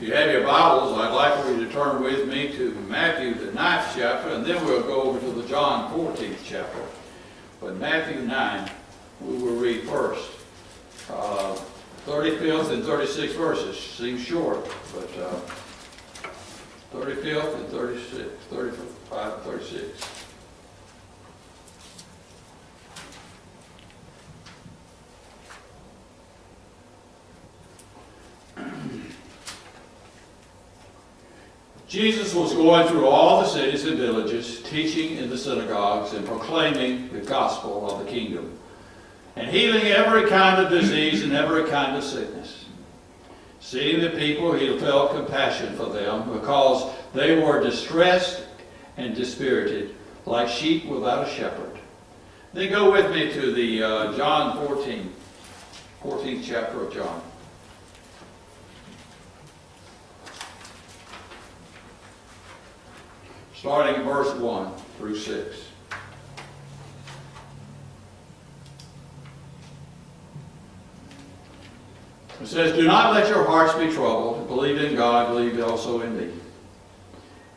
If you have your Bibles, I'd like for you to turn with me to Matthew, the 9th chapter, and then we'll go over to the John 14th chapter. But Matthew 9, we will read first. 35th and 36th verses. Seems short, but 35th and 36, 35 and 36. Jesus was going through all the cities and villages, teaching in the synagogues and proclaiming the gospel of the kingdom, and healing every kind of disease and every kind of sickness. Seeing the people, he felt compassion for them because they were distressed and dispirited, like sheep without a shepherd. Then go with me to the John 14th chapter of John. Starting in verse 1 through 6. It says, "Do not let your hearts be troubled. Believe in God, believe also in me.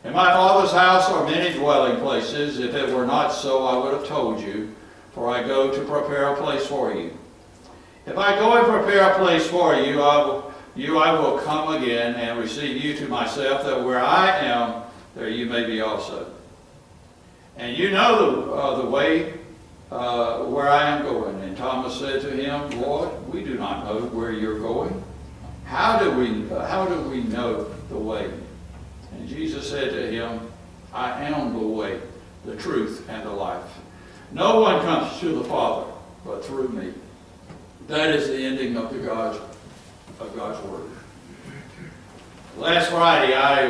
In my Father's house are many dwelling places. If it were not so, I would have told you, for I go to prepare a place for you. If I go and prepare a place for you, I will come again and receive you to myself, that where I am, there you may be also. And you know the way where I am going." And Thomas said to him, "Lord, we do not know where you're going. How do we know the way?" And Jesus said to him, "I am the way, the truth, and the life. No one comes to the Father but through me." That is the ending of God's word. Last Friday, I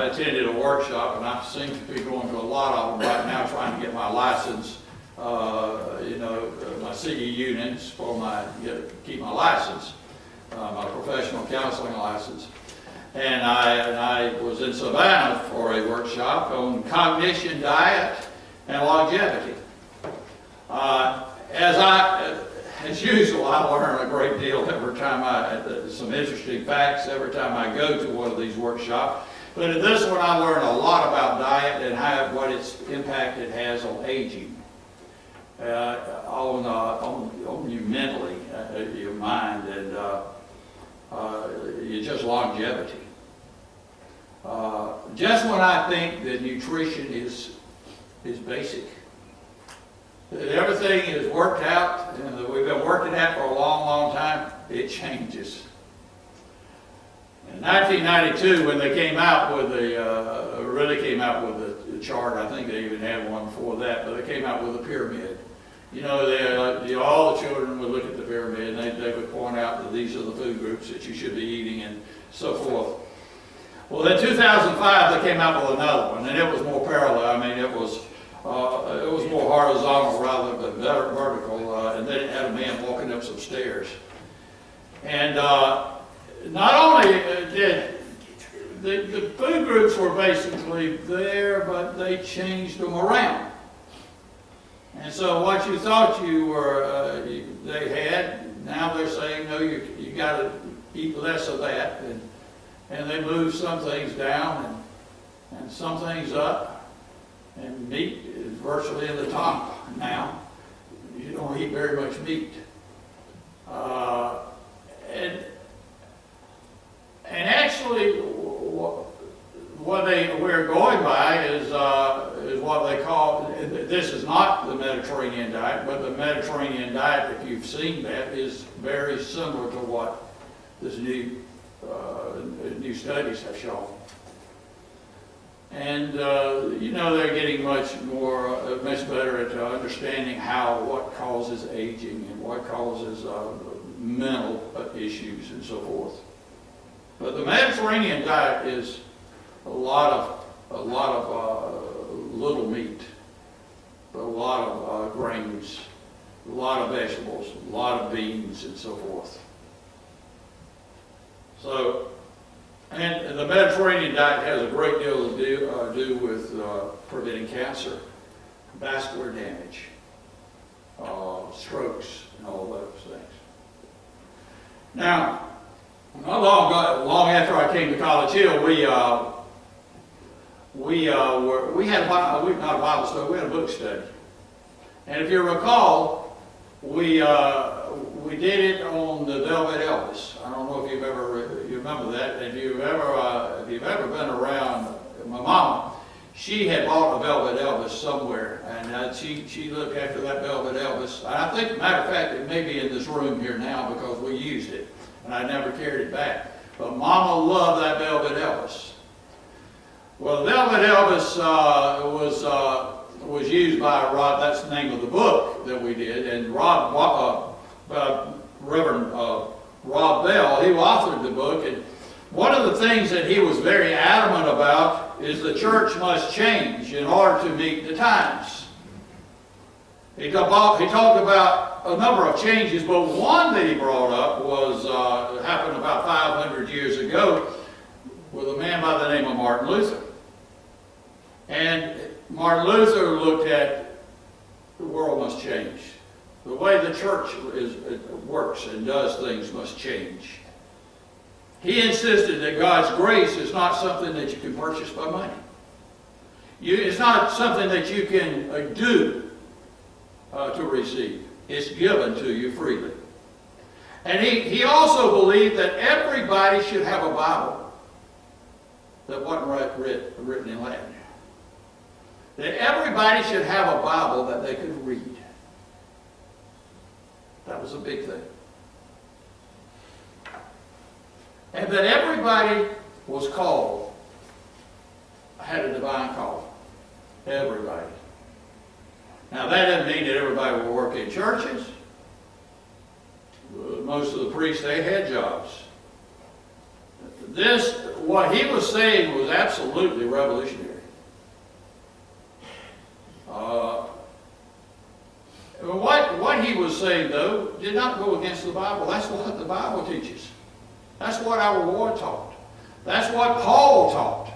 attended a workshop, and I seem to be going to a lot of them right now, trying to get my license, my CE units keep my license, my professional counseling license. And I was in Savannah for a workshop on cognition, diet, and longevity. As usual, I learn a great deal every time some interesting facts every time I go to one of these workshops. But in this one, I learned a lot about diet and what its impact it has on aging, on you mentally, your mind, and just longevity. Just when I think that nutrition is basic, that everything is worked out, and that we've been working at for a long, long time, it changes. In 1992, when they came out with chart. I think they even had one before that, but they came out with a pyramid. You know, all the children would look at the pyramid, and they would point out that these are the food groups that you should be eating and so forth. Well, in 2005, they came out with another one, and it was more parallel. I mean, it was more horizontal rather than vertical, and then it had a man walking up some stairs. And not only did the food groups were basically there, but they changed them around. And so what you thought they had, now they're saying, no, you got to eat less of that. And they move some things down and some things up. And meat is virtually in the top now. You don't eat very much meat. And actually, what we're going by is what they call, this is not the Mediterranean diet, but the Mediterranean diet, if you've seen that, is very similar to what this new studies have shown. And, they're getting much better at understanding what causes aging and what causes mental issues and so forth. But the Mediterranean diet is a lot of little meat, but a lot of grains, a lot of vegetables, a lot of beans, and so forth. So, and the Mediterranean diet has a great deal to do with preventing cancer, vascular damage, strokes, and all those things. Now, not long after I came to College Hill, we had not a Bible study, we had a book study. And if you recall, we did it on the Velvet Elvis. I don't know if you remember that. If you've ever been around my mama, she had bought a Velvet Elvis somewhere, and she looked after that Velvet Elvis. And I think, matter of fact, it may be in this room here now because we used it, and I never carried it back. But Mama loved that Velvet Elvis. Well, Velvet Elvis was used by Rob. That's the name of the book that we did, and Reverend Rob Bell, he authored the book, and one of the things that he was very adamant about is the church must change in order to meet the times. He talked about a number of changes, but one that he brought up happened about 500 years ago with a man by the name of Martin Luther. And Martin Luther looked at the world must change. The way the church works and does things must change. He insisted that God's grace is not something that you can purchase by money. It's not something that you can do to receive. It's given to you freely. And he also believed that everybody should have a Bible that wasn't written in Latin. That everybody should have a Bible that they could read. That was a big thing. And that everybody was called, had a divine call. Everybody. Now that doesn't mean that everybody will work in churches. Most of the priests, they had jobs. What he was saying was absolutely revolutionary. What he was saying, though, did not go against the Bible. That's what the Bible teaches. That's what our Lord taught. That's what Paul taught.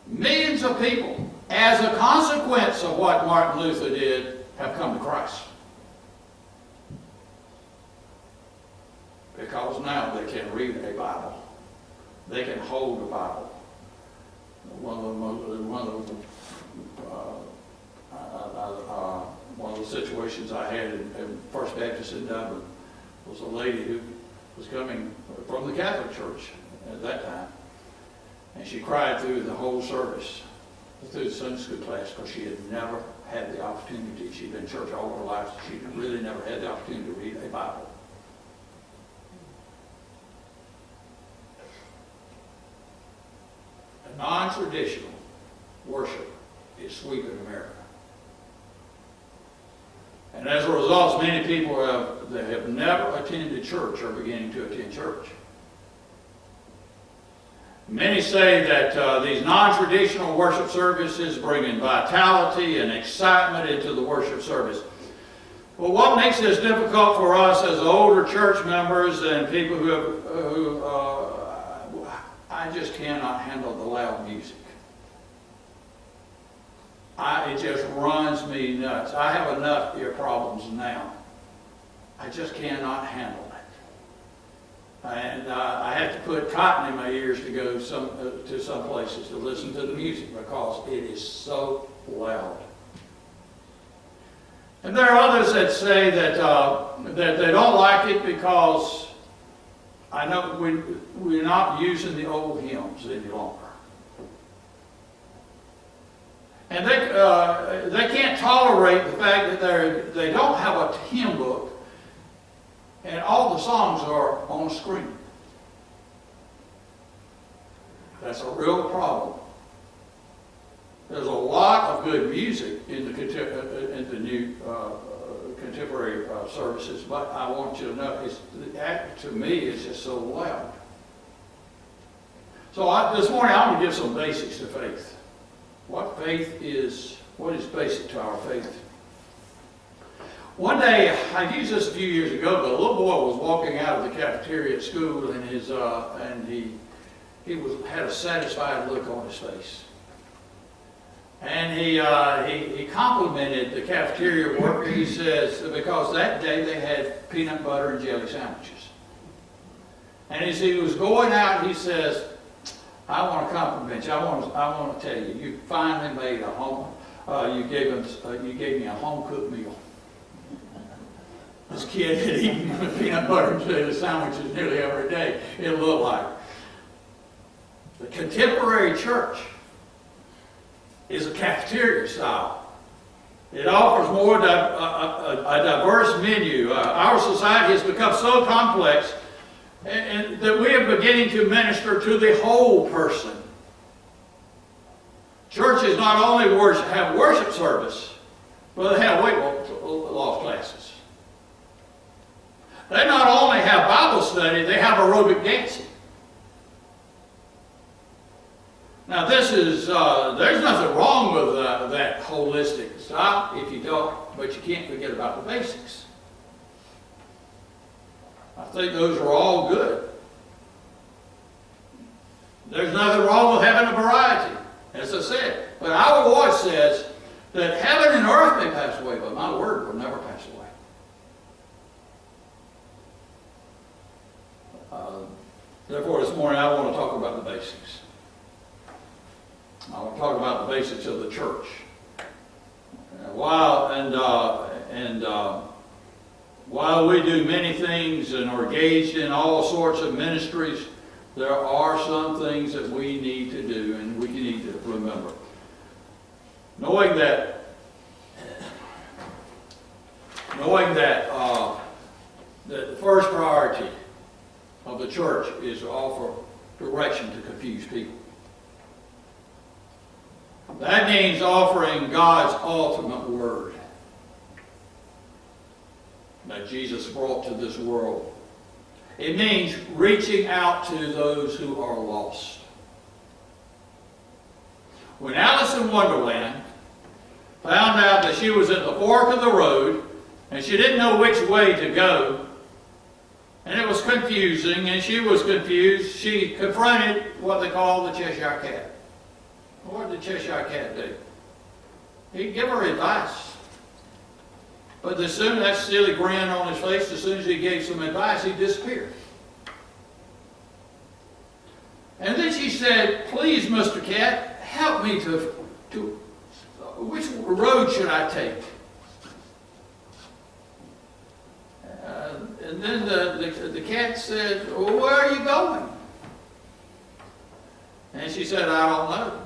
Millions of people, as a consequence of what Martin Luther did, have come to Christ. Because now they can read a Bible. They can hold a Bible. One of the situations I had in First Baptist in Dublin was a lady who was coming from the Catholic Church at that time. And she cried through the whole service, through the Sunday school class, because she had never had the opportunity. She'd been in church all her life. She really never had the opportunity to read a Bible. non-traditional worship is sweeping America. And as a result, many people that have never attended church are beginning to attend church. Many say that these non-traditional worship services bring in vitality and excitement into the worship service. Well, what makes this difficult for us as older church members and people who I just cannot handle the loud music. It just runs me nuts. I have enough ear problems now. I just cannot handle it. And I have to put cotton in my ears to go to some places to listen to the music because it is so loud. And there are others that say that they don't like it because I know we're not using the old hymns any longer. And they can't tolerate the fact that they don't have a hymn book and all the songs are on a screen. That's a real problem. There's a lot of good music in the new contemporary services, but I want you to know, to me, it's just so loud. So this morning, I want to give some basics to faith. What is basic to our faith? One day, I used this a few years ago, but a little boy was walking out of the cafeteria at school, and he had a satisfied look on his face. And he complimented the cafeteria worker. He says, because that day they had peanut butter and jelly sandwiches. And as he was going out, he says, I want to compliment you. I want to tell you, you finally made a home. You gave me a home cooked meal. This kid had eaten peanut butter and jelly sandwiches nearly every day. It looked like. The contemporary church is a cafeteria style. It offers more a diverse menu. Our society has become so complex and that we are beginning to minister to the whole person. Churches not only have worship service, but they have weight loss classes. They not only have Bible study, they have aerobic dancing. Now there's nothing wrong with that holistic style if you don't, but you can't forget about the basics. I think those are all good. There's nothing wrong with having a variety, as I said. But our Lord says that heaven and earth may pass away, but my word will never pass away. Therefore, this morning I want to talk about the basics. I want to talk about the basics of the church. While we do many things and are engaged in all sorts of ministries, there are some things that we need to do and we need to remember. Knowing that the first priority of the church is to offer direction to confused people. That means offering God's ultimate word that Jesus brought to this world. It means reaching out to those who are lost. When Alice in Wonderland found out that she was at the fork of the road and she didn't know which way to go, and it was confusing, and she was confused, she confronted what they call the Cheshire Cat. What did the Cheshire Cat do? He'd give her advice. But as soon as that silly grin on his face, as soon as he gave some advice, he disappeared. And then she said, please, Mr. Cat, help me to which road should I take? And then the cat said, well, where are you going? And she said, I don't know.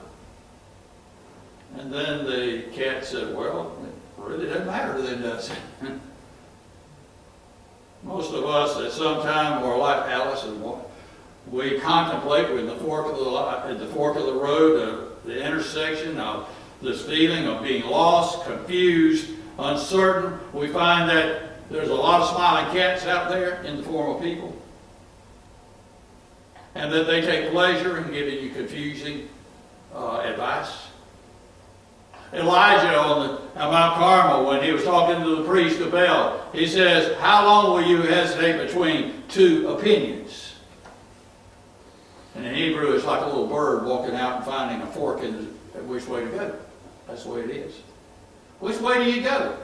And then the cat said, well, it really doesn't matter then, does it? Most of us at some time are like Alice in We contemplate with the fork of the road, the intersection of this feeling of being lost, confused, uncertain. We find that there's a lot of smiling cats out there in the form of people, and that they take pleasure in giving you confusing advice. Elijah on Mount Carmel, when he was talking to the priest of Baal, he says, "How long will you hesitate between two opinions?" And in Hebrew, it's like a little bird walking out and finding a fork in which way to go. That's the way it is. Which way do you go?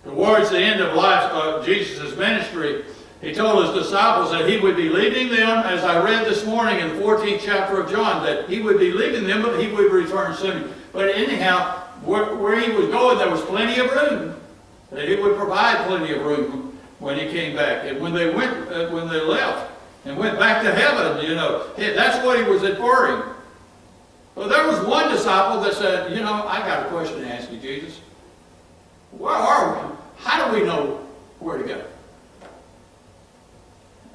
Towards the end of life of Jesus' ministry, he told his disciples that he would be leaving them, as I read this morning in the 14th chapter of John, that he would be leaving them, but he would return soon. But anyhow, where he was going, there was plenty of room. That he would provide plenty of room when he came back. And when they left and went back to heaven, that's what he was inferring. But there was one disciple that said, I got a question to ask you, Jesus. Where are we? How do we know where to go?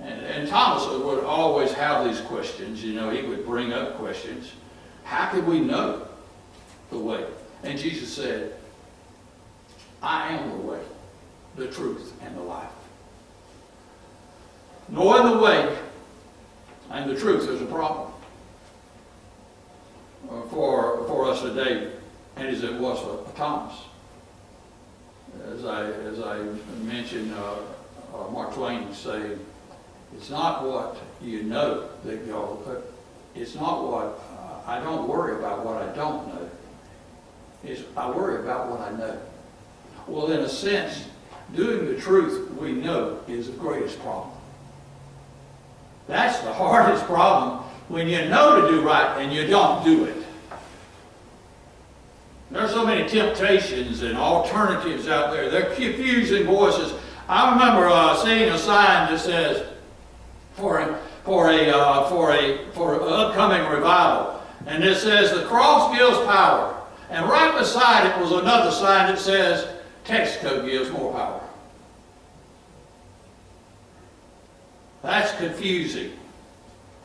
And Thomas would always have these questions. He would bring up questions. How can we know the way? And Jesus said, I am the way, the truth, and the life. Knowing the way and the truth is a problem for us today, and as it was for Thomas. As I mentioned, Mark Twain saying, it's not what you know that it's not what, I don't worry about what I don't know. I worry about what I know. Well, in a sense, doing the truth we know is the greatest problem. That's the hardest problem, when you know to do right and you don't do it. There are so many temptations and alternatives out there. They're confusing voices. I remember seeing a sign that says, for an upcoming revival, and it says the cross gives power, and right beside it was another sign that says Texaco gives more power. That's confusing.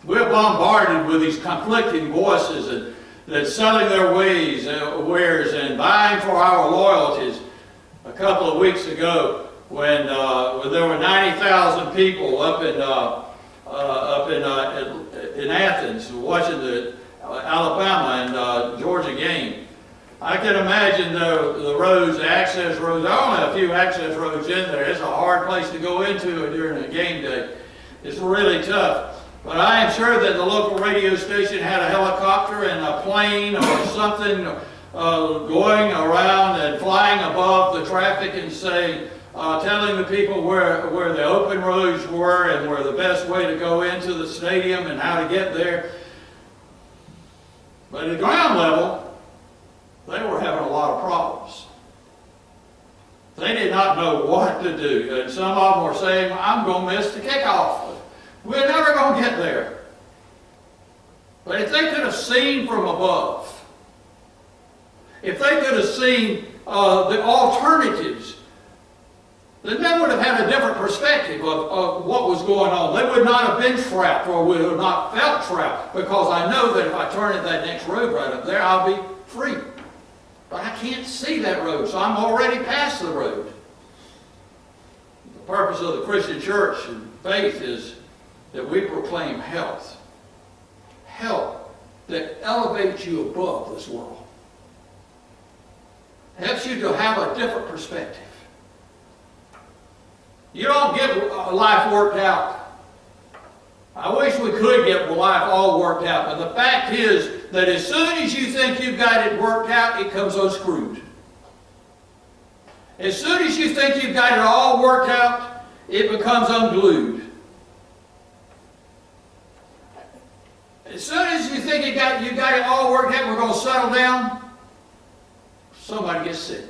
We're bombarded with these conflicting voices that selling their wares and vying for our loyalties. A couple of weeks ago, when there were 90,000 people up in Athens watching the Alabama and Georgia game, I can imagine the roads, the access roads. There are only a few access roads in there. It's a hard place to go into during a game day. It's really tough. But I am sure that the local radio station had a helicopter and a plane or something going around and flying above the traffic and saying, telling the people where the open roads were and where the best way to go into the stadium and how to get there. But at the ground level, they were having a lot of problems. They did not know what to do. And some of them were saying, I'm going to miss the kickoff. We're never going to get there. But if they could have seen from above, if they could have seen the alternatives, then they would have had a different perspective of what was going on. They would not have been trapped, or would have not felt trapped, because I know that if I turn at that next road right up there, I'll be free. But I can't see that road, so I'm already past the road. The purpose of the Christian church and faith is that we proclaim health. Health that elevates you above this world. Helps you to have a different perspective. You don't get life worked out. I wish we could get life all worked out, but the fact is that as soon as you think you've got it worked out, it comes unscrewed. As soon as you think you've got it all worked out, it becomes unglued. As soon as you think you got it all worked out, we're going to settle down, somebody gets sick.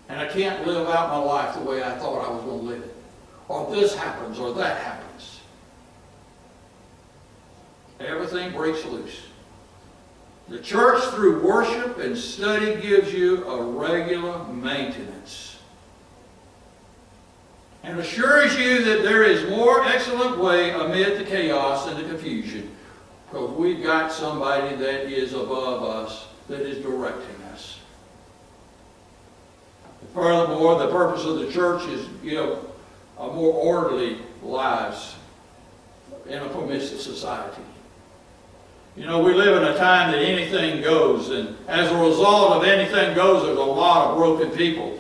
And I can't live out my life the way I thought I was going to live it. Or this happens, or that happens. Everything breaks loose. The church, through worship and study, gives you a regular maintenance. and assures you that there is more excellent way amid the chaos and the confusion, because we've got somebody that is above us, that is directing us. Furthermore, the purpose of the church is to give a more orderly lives in a permissive society. You know, we live in a time that anything goes, and as a result of anything goes, there's a lot of broken people.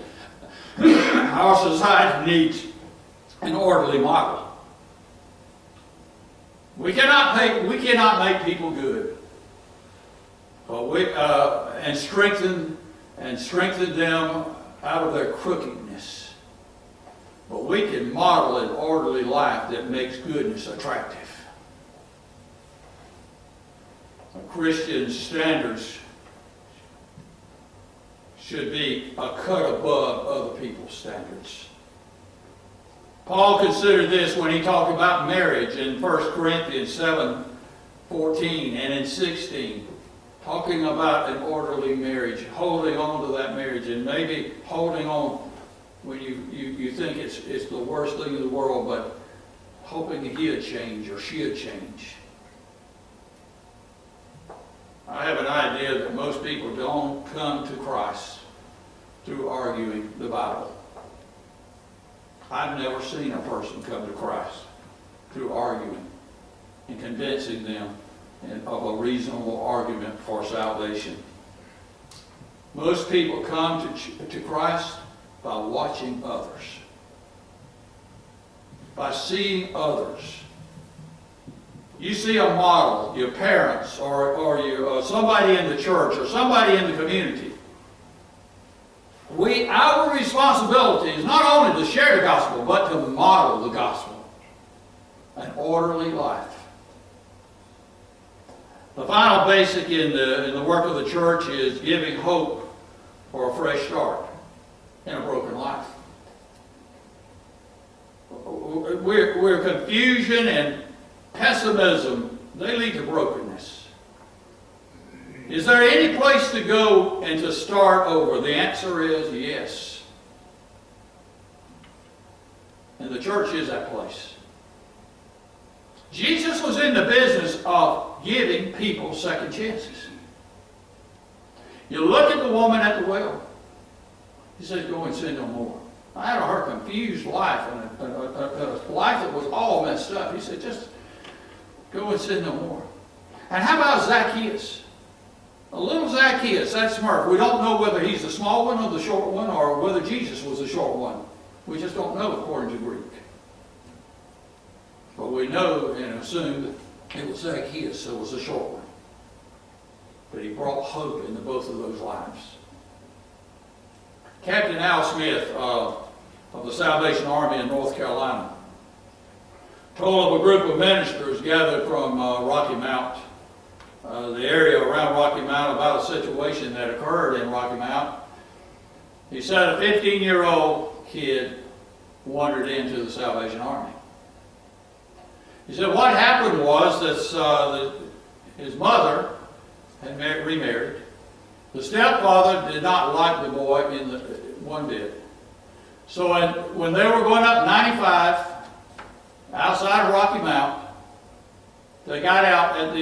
Our society needs an orderly model. We cannot make people good, but and strengthen them out of their crookedness. But we can model an orderly life that makes goodness attractive. Christian standards should be a cut above other people's standards. Paul considered this when he talked about marriage in 1 Corinthians 7:14 and in 16, talking about an orderly marriage, holding on to that marriage, and maybe holding on when you think it's the worst thing in the world, but hoping that he'd change or she'd change. I have an idea that most people don't come to Christ through arguing the Bible. I've never seen a person come to Christ through arguing and convincing them of a reasonable argument for salvation. Most people come to Christ by watching others, by seeing others. You see a model, your parents, or somebody in the church, or somebody in the community. Our responsibility is not only to share the gospel, but to model the gospel. An orderly life. The final basic in the work of the church is giving hope for a fresh start in a broken life. Where confusion and pessimism, they lead to brokenness. Is there any place to go and to start over? The answer is yes. And the church is that place. Jesus was in the business of giving people second chances. You look at the woman at the well. He says, go and sin no more. Out of her confused life and a life that was all messed up, he said, just go and sin no more. And how about Zacchaeus? A little Zacchaeus, that Smurf. We don't know whether he's the small one or the short one, or whether Jesus was the short one. We just don't know according to Greek. But we know and assume that it was Zacchaeus that was the short one. But he brought hope into both of those lives. Captain Al Smith of the Salvation Army in North Carolina told of a group of ministers gathered from Rocky Mount, the area around Rocky Mount, about a situation that occurred in Rocky Mount. He said a 15-year-old kid wandered into the Salvation Army. He said what happened was that his mother had remarried. The stepfather did not like the boy one bit. So when they were going up 95 outside of Rocky Mount, they got out at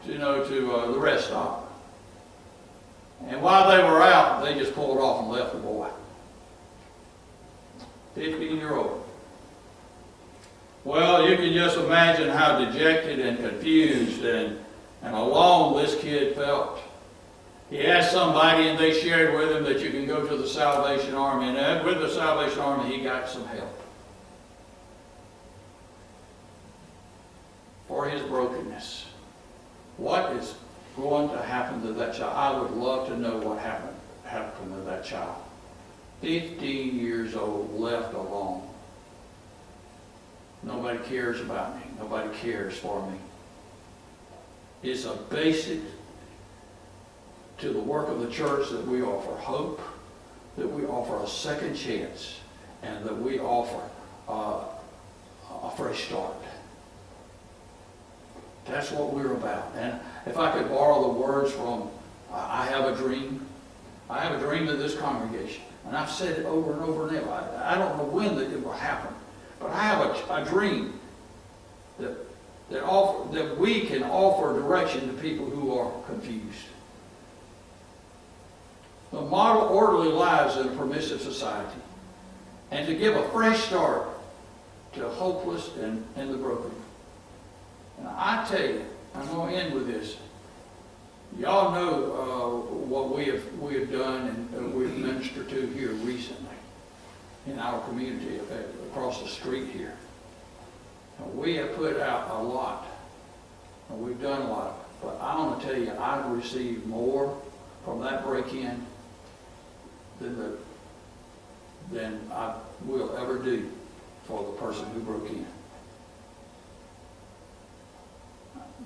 the rest stop. And while they were out, they just pulled off and left the boy. 15-year-old. Well, you can just imagine how dejected and confused and alone this kid felt. He asked somebody, and they shared with him that you can go to the Salvation Army. And with the Salvation Army, he got some help for his brokenness. What is going to happen to that child? I would love to know what happened to that child. 15 years old, left alone. Nobody cares about me. Nobody cares for me. It's a basic to the work of the church that we offer hope, that we offer a second chance, and that we offer a fresh start. That's what we're about. And if I could borrow the words from I Have a Dream. I have a dream of this congregation. And I've said it over and over now. I don't know when that it will happen, but I have a dream that we can offer direction to people who are confused. To model orderly lives in a permissive society, and to give a fresh start to the hopeless and the broken. And I tell you, I'm going to end with this. Y'all know what we have done and we've ministered to here recently in our community across the street here. And we have put out a lot, and we've done a lot. But I want to tell you, I've received more from that break-in than I will ever do for the person who broke in.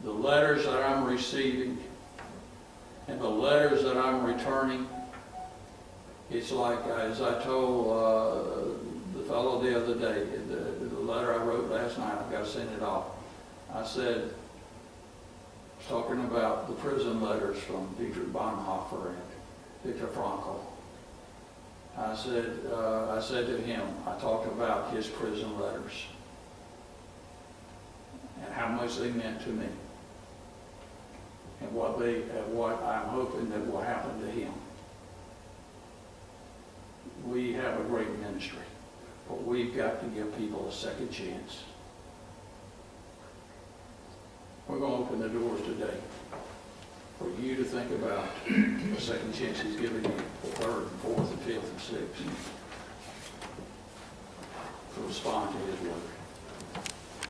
The letters that I'm receiving and the letters that I'm returning, it's like, as I told the fellow the other day, the letter I wrote last night, I've got to send it off. I said, talking about the prison letters from Dietrich Bonhoeffer and Viktor Frankl, I said to him, I talked about his prison letters and how much they meant to me and what I'm hoping that will happen to him. We have a great ministry, but we've got to give people a second chance. We're going to open the doors today for you to think about the second chance he's given you, the third, and fourth, and fifth, and sixth, to respond to his word.